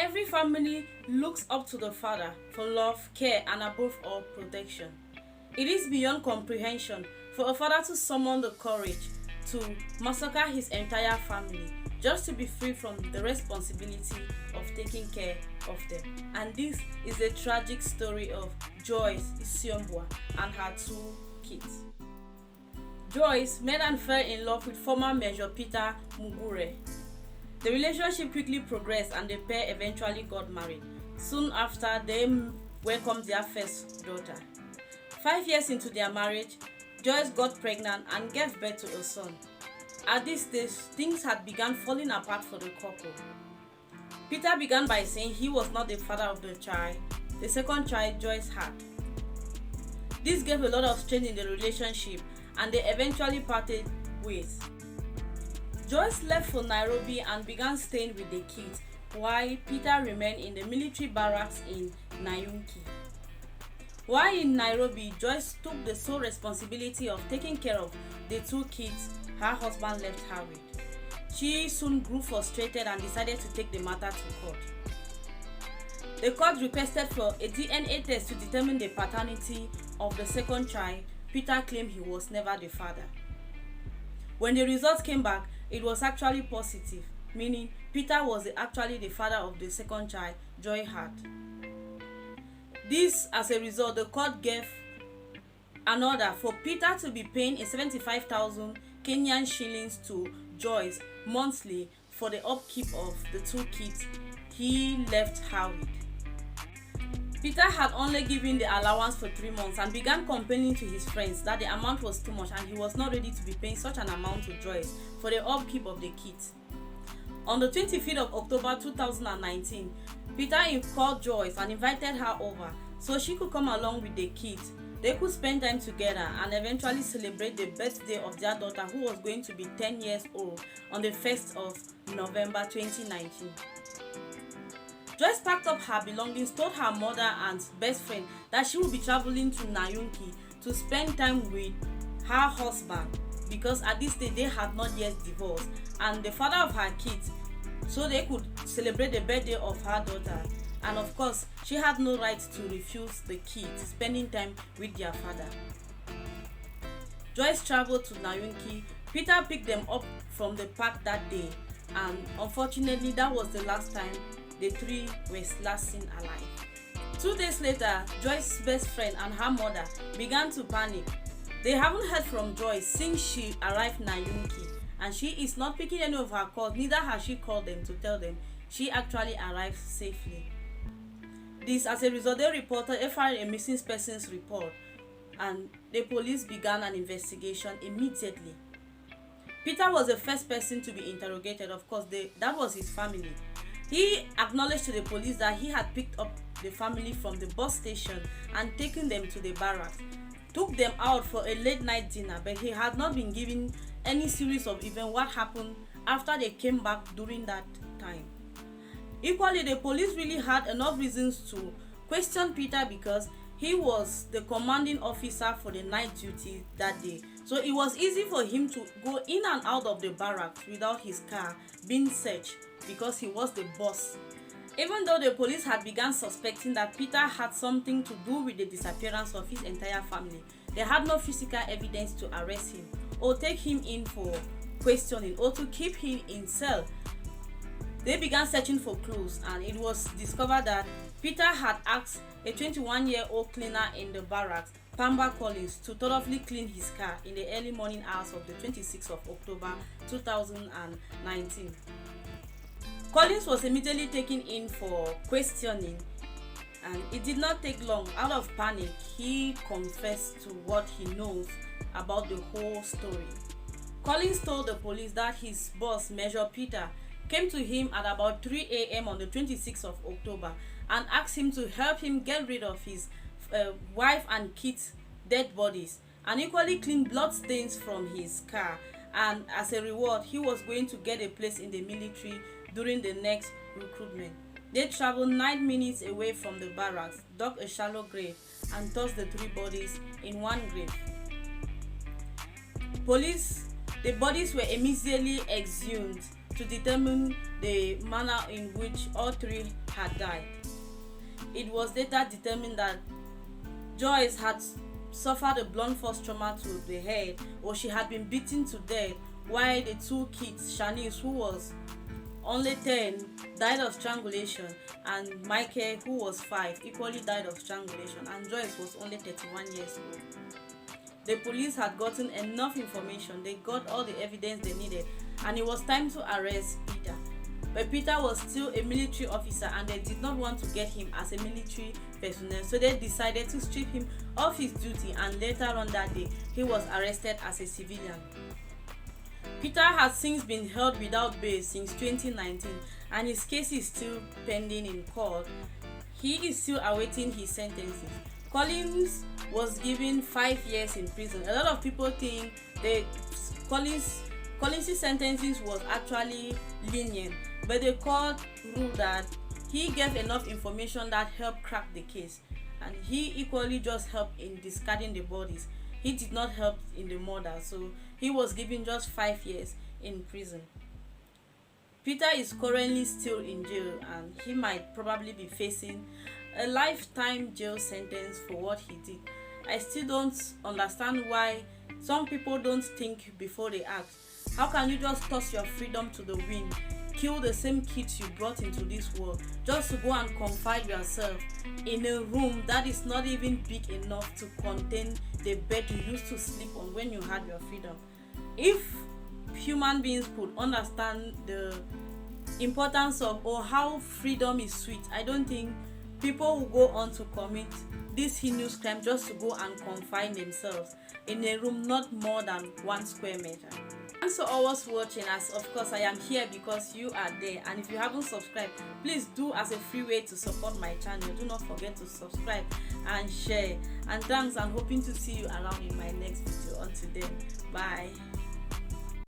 Every family looks up to the father for love, care, and above all, protection. It is beyond comprehension for a father to summon the courage to massacre his entire family just to be free from the responsibility of taking care of them. And this is the tragic story of Joyce Isiombua and her two kids. Joyce met and fell in love with former Major Peter Mugure. The relationship quickly progressed and the pair eventually got married. Soon after, they welcomed their first daughter. 5 years into their marriage, Joyce got pregnant and gave birth to a son. At this stage, things had begun falling apart for the couple. Peter began by saying he was not the father of the child, the second child Joyce had. This gave a lot of strain in the relationship and they eventually parted ways. Joyce left for Nairobi and began staying with the kids, while Peter remained in the military barracks in Nanyuki. While in Nairobi, Joyce took the sole responsibility of taking care of the two kids her husband left her with. She soon grew frustrated and decided to take the matter to court. The court requested for a DNA test to determine the paternity of the second child. Peter claimed he was never the father. When the results came back, it was actually positive, meaning Peter was actually the father of the second child Joy had. This, as a result, the court gave an order for Peter to be paying a 75,000 Kenyan shillings to Joyce monthly for the upkeep of the two kids he left her with. Peter had only given the allowance for 3 months and began complaining to his friends that the amount was too much and he was not ready to be paying such an amount to Joyce for the upkeep of the kids. On the 25th of October 2019, Peter called Joyce and invited her over so she could come along with the kids. They could spend time together and eventually celebrate the birthday of their daughter, who was going to be 10 years old on the 1st of November 2019. Joyce packed up her belongings, told her mother and best friend that she would be traveling to Nanyuki to spend time with her husband because at this stage they had not yet divorced, and the father of her kids, so they could celebrate the birthday of her daughter. And of course, she had no right to refuse the kids spending time with their father. Joyce traveled to Nanyuki. Peter picked them up from the park that day, and unfortunately that was the last time the three were last seen alive. 2 days later, Joyce's best friend and her mother began to panic. They haven't heard from Joyce since she arrived in Nanyuki, and she is not picking any of her calls, neither has she called them to tell them she actually arrived safely. This, as a result, they filed a missing persons report and the police began an investigation immediately. Peter was the first person to be interrogated. Of course, that was his family. He acknowledged to the police that he had picked up the family from the bus station and taken them to the barracks, took them out for a late night dinner, but he had not been given any series of events what happened after they came back during that time. Equally, the police really had enough reasons to question Peter because he was the commanding officer for the night duty that day. So it was easy for him to go in and out of the barracks without his car being searched because he was the boss. Even though the police had begun suspecting that Peter had something to do with the disappearance of his entire family, they had no physical evidence to arrest him or take him in for questioning or to keep him in cell. They began searching for clues, and it was discovered that Peter had asked a 21-year-old cleaner in the barracks, Pamba Collins, to thoroughly clean his car in the early morning hours of the 26th of October 2019. Collins was immediately taken in for questioning, and it did not take long. Out of panic, he confessed to what he knows about the whole story. Collins told the police that his boss, Major Peter, came to him at about 3 a.m. on the 26th of October and asked him to help him get rid of his wife and kids' dead bodies and equally clean blood stains from his car, and as a reward he was going to get a place in the military during the next recruitment. They traveled 9 minutes away from the barracks, dug a shallow grave and tossed the 3 bodies in one grave. The bodies were immediately exhumed to determine the manner in which all three had died. It was later determined that Joyce had suffered a blunt force trauma to the head, or she had been beaten to death, while the two kids, Shanice, who was only 10, died of strangulation, and Michael, who was 5, equally died of strangulation, and Joyce was only 31 years old. The police had gotten enough information, they got all the evidence they needed, and it was time to arrest Peter. But Peter was still a military officer and they did not want to get him as a military personnel, so they decided to strip him of his duty, and later on that day he was arrested as a civilian. Peter has since been held without bail since 2019 and his case is still pending in court. He is still awaiting his sentencing. Collins was given 5 years in prison. A lot of people think Collins' sentencing was actually lenient, but the court ruled that he gave enough information that helped crack the case, and he equally just helped in discarding the bodies. He did not help in the murder, so he was given just 5 years in prison. Peter is currently still in jail and he might probably be facing a lifetime jail sentence for what he did. I still don't understand why some people don't think before they act. How can you just toss your freedom to the wind, kill the same kids you brought into this world, just to go and confine yourself in a room that is not even big enough to contain the bed you used to sleep on when you had your freedom? If human beings could understand the importance of or how freedom is sweet, I don't think people will go on to commit this heinous crime just to go and confine themselves in a room not more than 1 square meter. Thanks for always watching, as of course I am here because you are there, and if you haven't subscribed, please do, as a free way to support my channel. Do not forget to subscribe and share, and thanks, and hoping to see you around in my next video. Until then, bye.